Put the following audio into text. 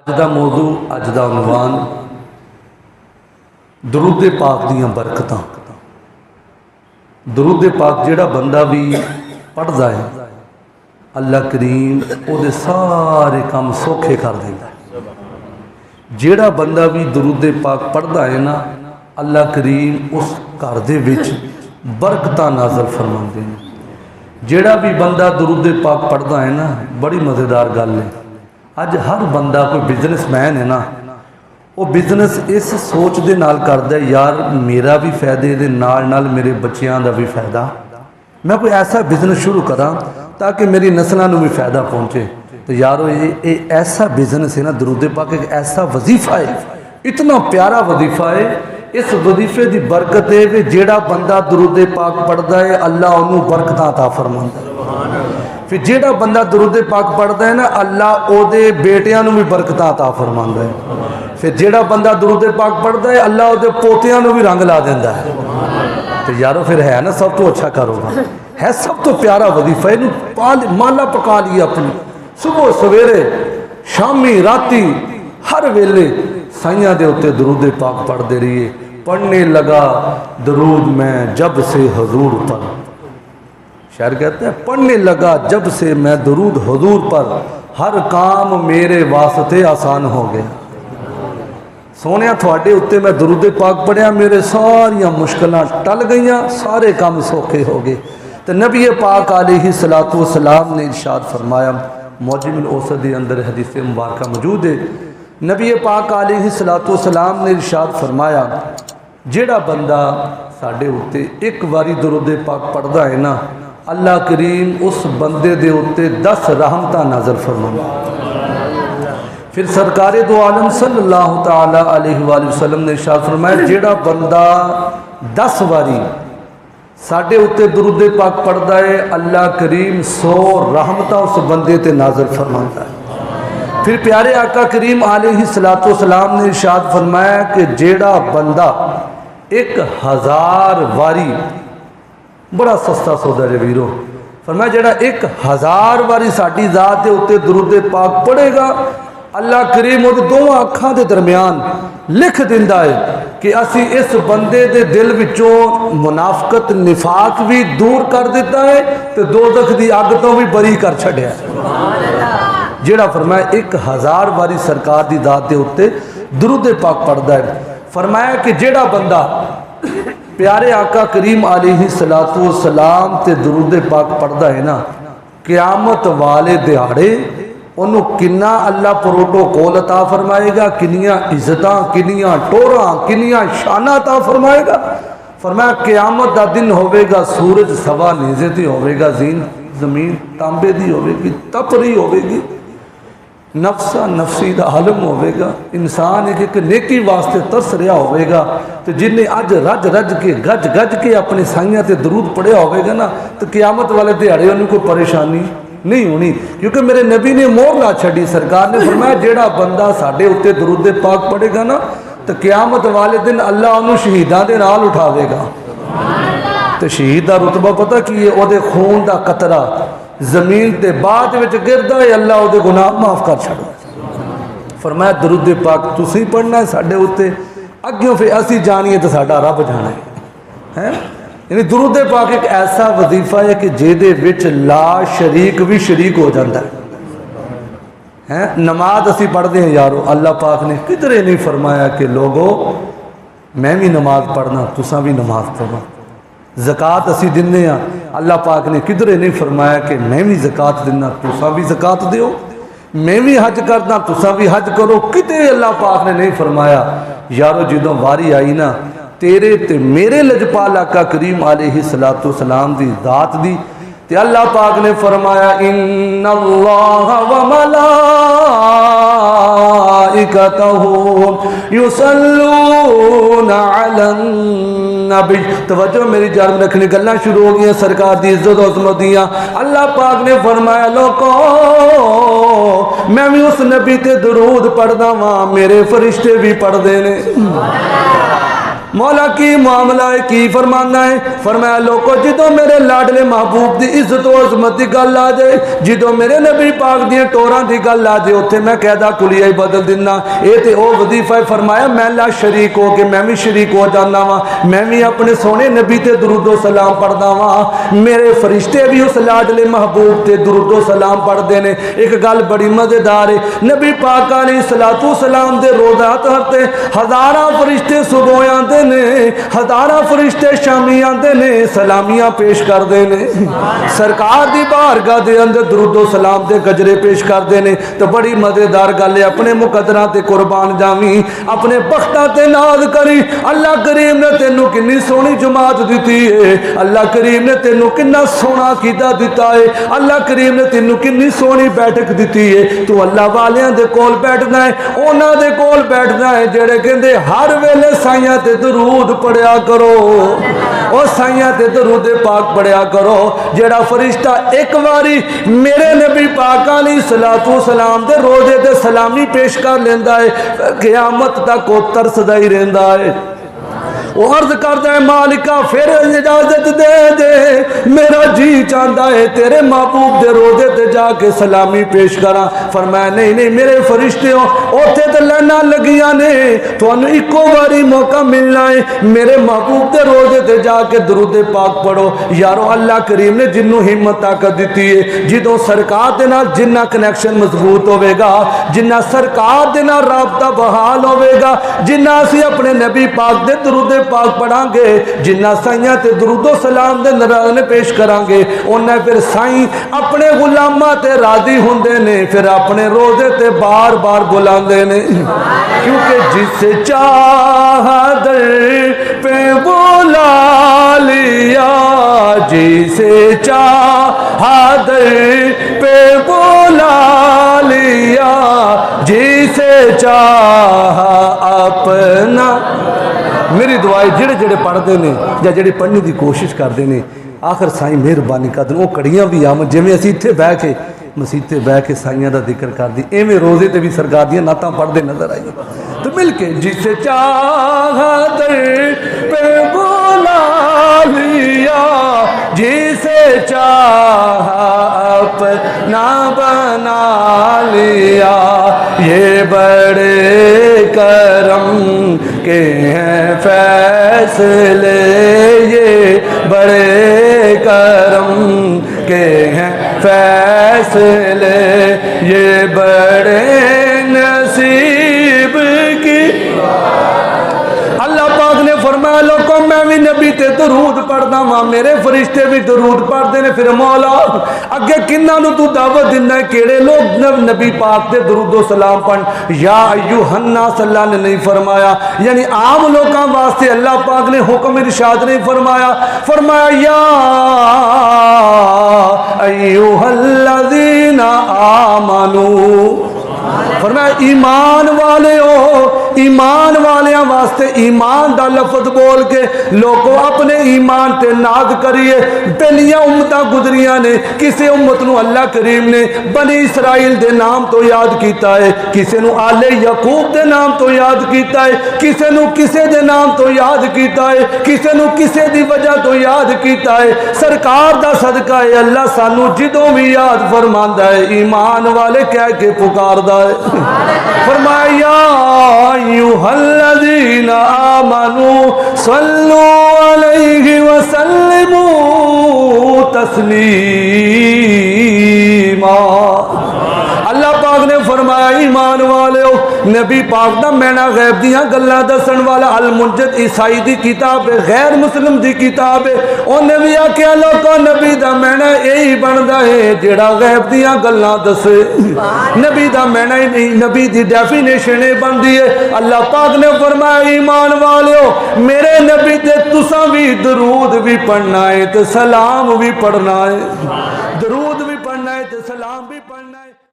अज का मौजू अज का उनवान दरूद पाक दियां बरकतां। दरूद पाक जिहड़ा बंदा भी पढ़दा है अल्लाह करीम उहदे सारे काम सौखे कर देंदा है। जिहड़ा बंदा भी दरूद पाक पढ़दा है ना अल्लाह करीम उस घर दे विच बरकतां नाज़िल फरमाउंदे ने। जिहड़ा भी बंदा दरूद पाक पढ़दा है ना बड़ी मज़ेदार गल है। अज हर बंदा कोई बिजनेसमैन है ना वो बिजनेस इस सोच दे नाल करदा है यार मेरा भी फायदे दे नाल नाल मेरे बच्चों का भी फायदा, मैं कोई ऐसा बिजनेस शुरू करा ताकि मेरी नस्लों को भी फायदा पहुँचे। तो यारो ये ऐसा बिजनेस है ना दरूद पाक एक ऐसा वजीफा है, इतना प्यारा वजीफा है। इस वजीफे की बरकत है कि जेड़ा बंदा दरूद पाक पढ़ता है अल्लाह उन्होंने बरकतां अता फरमांदा है। फिर जेड़ा बंदा दरूद पाक पढ़ता है ना अल्लाह ओदे बेटियां नूं भी बरकतां अता फरमांदा है। फिर जेड़ा बंदा दरूद पाक पढ़ता है अल्लाह ओदे पोतियां नूं भी रंग ला देंदा है। तो यारो फिर है ना सब तो अच्छा कारोबार है, सब तो प्यारा वजीफा है। माला पका लिया अपनी सुबह सवेरे शामी राती हर वेले साइयां दे उत्ते दरूद पाक पढ़ते रहिए। पढ़ने लगा दरूद मैं जब से हजूर पर, शायर कहते हैं पढ़ने लगा जब से मैं दरूद हजूर पर हर काम मेरे वास्ते आसान हो गया। सोने थोड़े उत्ते मैं दरूद पाक पढ़िया मेरे सारियां मुश्किलां टल गईयां, सारे काम सौखे हो गए। तो नबी पाक अलैहिस्सलातु वस्सलाम ने इरशाद फरमाया, मौजमुल औसत के अंदर हदीस मुबारक मौजूद है। नबी पाक अलैहिस्सलातु वस्सलाम ने इरशाद फरमाया जिहड़ा बंदा साडे उत्ते एक बारी दरूद पाक पढ़दा है ना अल्लाह करीम उस बंदे दे उत्ते 10 रहमतां नाज़िल फरमांदा। फिर सरकारे दो आलम सल्लल्लाहु तआला अलैहि वसल्लम ने इरशाद फरमाया जिहड़ा बंदा 10 बारी साडे उत्ते दरूद पाक पढ़दा है अल्लाह करीम 100 रहमतां उस बंदे ते नाज़िल फरमांदा है। फिर प्यारे आका करीम अलैहिस्सलातु वस्सलाम ने इरशाद फरमाया कि जेड़ा बंदा 1000 वारी, बड़ा सस्ता सौदा है वीरो, फरमाया जेड़ा 1000 वारी साडी जात के उत्ते दरूद पाक पढ़ेगा अल्लाह करीम उहदी दोवां अखां दे दरम्यान लिख दिंदा है कि असी इस बंदे दे दिल विचों मुनाफकत निफाक भी दूर कर दिता है तो दोज़ख दी अग तो भी बरी कर छड्या। जेड़ा फरमाया 1000 वारी सरकार दी दात के उत्ते दरूद पाक पढ़दा है। फरमाया कि जेड़ा बंदा प्यारे आका करीम अलैहिस्सलातु वस्सलाम ते दरूद पाक पढ़दा है ना क़यामत वाले दिहाड़े उन्होंने किन्ना अल्लाह प्रोटोकॉल अता फरमाएगा, किनियां इज्जतां किनियां टोरां किनियां शाना अता फरमाएगा। फरमाया क़यामत का दिन होवेगा सूरज सवा नेज़े ते होवेगा, जमीन तांबे दी होवेगी, तप रही होवेगी, नफसा नफसी का आलम होवेगा, इंसान एक नेकी वास्ते तरस रहा होवेगा। तो जिन्हें अज रज रज के गज गज के अपने साइयां ते दरूद पढ़िया होवेगा ना तो क़यामत वाले दिहाड़े उन्हें कोई परेशानी नहीं होनी, क्योंकि मेरे नबी ने मोहर ला छड़ी। सरकार ने फरमाया जेड़ा बंदा साडे उत्ते दरूद पाक पढ़ेगा ना तो क़यामत वाले दिन अल्लाह उन्होंने शहीदां दे नाल उठावेगा। तो शहीद का रुतबा पता की है, वो खून का कतरा जमीन के बाद गिरदा है अल्लाह वो गुनाह माफ कर छड़ो। फरमाया दरूद पाक तुसी पढ़ना है साडे उत्ते, अग्यों फिर असी जानिए तो साडा रब जाना है। यानी दरूद पाक एक ऐसा वजीफा है कि जिहदे विच ला शरीक भी शरीक हो जाता है। नमाज असी पढ़ते हैं यारो, अल्लाह पाक ने किधरे नहीं फरमाया कि लोगो मैं भी नमाज पढ़ना तुसा भी नमाज पढ़ो। ज़कात असी दिन्ने हाँ, अल्लाह पाक ने किधरे नहीं फरमाया कि मैं भी ज़कात दिना तुसा भी ज़कात दियो, मैं भी हज करना तुसा भी हज करो, किते अल्लाह पाक ने नहीं फरमाया। यारो जदों वारी आई ना तेरे ते मेरे लजपाल आका करीम अलैहिस्सलातु वस्सलाम दी दात दी ते अल्लाह पाक ने फरमाया इन्नल्लाह व मलाइकतहु युसल्लूना अलन नबी। तवज्जो मेरी जान में रखनी, गल्लां शुरू हो गई सरकार दी इज्जत अज़मत दियां। अल्लाह पाक ने फरमाया लोगों मैं भी उस नबी ते दरूद पढ़दा वां, मेरे फरिश्ते भी पढ़दे ने। मौला की मामला है, की फरमाना है? फरमाया लोगों जो मेरे लाडले महबूब की इज्जत और अजमत की गल आ जाए, जो मेरे नबी पाक दी टोरां की गल आ जाए, उत्थे मैं कहदा कुलिया ही बदल दिना। ये तो वह वजीफा है। फरमाया मैं ला शरीक हो के मैं भी शरीक हो जाना वा, मैं भी अपने सोने नबी ते दुरूदो सलाम पढ़दा वा, मेरे फरिश्ते भी उस लाडले महबूब ते दुरूदो सलाम पढ़ते हैं। एक गल बड़ी मजेदार है, नबी पाक अलैहिस्सलातु सलाम दे रोज़ात हरते हज़ारां फरिश्ते सुबह आते ने, हज़ारां फरिश्ते शामी आते ने, सलामियां पेश करते हैं। सरकार की बारगाह के अंदर दुरूदो सलाम के गजरे पेश करते हैं। तो बड़ी मजेदार गल है, अपने मुकदरां ते कुर्बान जावी, अपने बख्तां ते नाज करी। अल्लाह करीम ने तेनू कितनी सोहनी जमात दी है, अल्लाह करीम ने तेनू कितना सोहना कीदा दिता है, अल्लाह करीम ने तेनू कितनी सोहनी बैठक दी है। तू अल्लाह वालियां दे कोल बैठना है, उन्हां दे कोल बैठना है जेड़े कहंदे हर वेले साइयां ते दरूद पढ़िया करो, और साइयां ते दरूद पाक पढ़िया करो। जेड़ा फरिश्ता एक बारी मेरे नबी पाक अलैहिस्सलातु सलाम दे रोजे ते सलामी पेश कर लेंदा है, क़यामत तक वो तरसदा ही रहिंदा है। वो अर्ज करता है मालिका फिर इजाजत दे दे, मेरा जी चाहता है तेरे महबूब दे रोजे ते जाके सलामी पेश करा। फरमाया नहीं नहीं मेरे फरिश्ते हो, उत्थे ते लाइनां लगियां ने, तुहानू इको बारी मौका मिलना है, मेरे महबूब दे रोजे ते जाके दरूद पाक पढ़ो। यारो अल्लाह करीम ने जिन्नू हिम्मत ताकत दी है, जिदों सरकार दे नाल जिन्ना कनैक्शन मजबूत होवेगा, जिन्ना सरकार दे नाल राबता बहाल होवेगा, जिन्ना असीं अपने नबी पाक दे दरूद पाक पढ़ांगे, जिन्ना साइयां ते दुरूदो सलाम दे नज़राने पेश करांगे, उन्ना फिर साईं अपने गुलामां ते राजी हुंदे ने, फिर अपने रोजे ते बार बार बुलांदे ने। क्योंकि जिसे चाहा दर पे बुला लिया, जिसे चाहा दर पे बुला लिया, जिसे चाहा अपना। मेरी दुआई जेड़े जेड़े पढ़ते हैं या जेड़े पढ़ने की कोशिश करते हैं, आखिर साईं मेहरबानी कर देन, वो कड़ियाँ भी आवन जिवें असीं इत्थे बह के मसीते बह के साइयां का जिक्र कर दी, एवें रोजे ते भी सरकार दी नातां पढ़ते नजर आई। तो मिल के जिसे चाह पे बुला लिया, जिसे चाह अपना बना लिया, ये बड़े करम के हैं फैसले, ये बड़े करम के हैं फैसले, ये बड़े नसीब की। अल्लाह पाक ने फरमाया लोगों मैं भी नबी ते दरूद पढ़दा वां, मेरे फरिश्ते भी दरूद पढ़ते हैं। फिर मौला अगे किन्ना नूं तू दावत दिंदा है, किहड़े लोग नबी पाक दे दरूदो सलाम पढ़। या अय्युहन्नास अल्लाह ने नहीं फरमाया, यानी आम लोगों वास्ते अल्लाह पाक ने हुक्म इरशाद नहीं फरमाया। फरमाया या अय्युहल्लज़ीना आमनू, फरमाया ईमान वाले हो, ईमान वालियां वास्ते ईमान दा लफ्ज बोल के लोगों अपने ईमान ते नाज करिए। पहलियां उम्मतां गुजरियां ने, किसी उम्मत नूं अल्लाह करीम ने बनी इसराइल दे नाम तो याद किया है, किसी नूं आले यकूब दे नाम तो याद किया है, किसी नूं किसे दे नाम तो याद किया है, किसी नूं किसे दी वजह तो याद किया है। सरकार दा सदका है अल्लाह सानू जिदों भी याद फरमांदा है ईमान वाले कह के पुकारदा है। फरमाया अय्युहल्लज़ीना आमनू सल्लु अलैहि वसल्लिमू तस्लीमा। अल्लाह पाक ने फरमाया ईमान वाले हो, नबी पाक दा मैना गैब दियां गल्लां दसन वाला अल मुंजद ईसाई दी किताब है, गैर मुस्लिम दी किताब है। उन्हें भी आख्या लोगों नबी दा मैना यही बनता है जेड़ा गैब दियां गल्लां दसे। नबी दा मैना ही नहीं, नबी दी डेफिनेशन ही बनती है। अल्लाह पाक ने फरमाया ईमान वाले हो, मेरे नबी ते तुसा भी दरूद भी पढ़ना है ते सलाम भी पढ़ना है।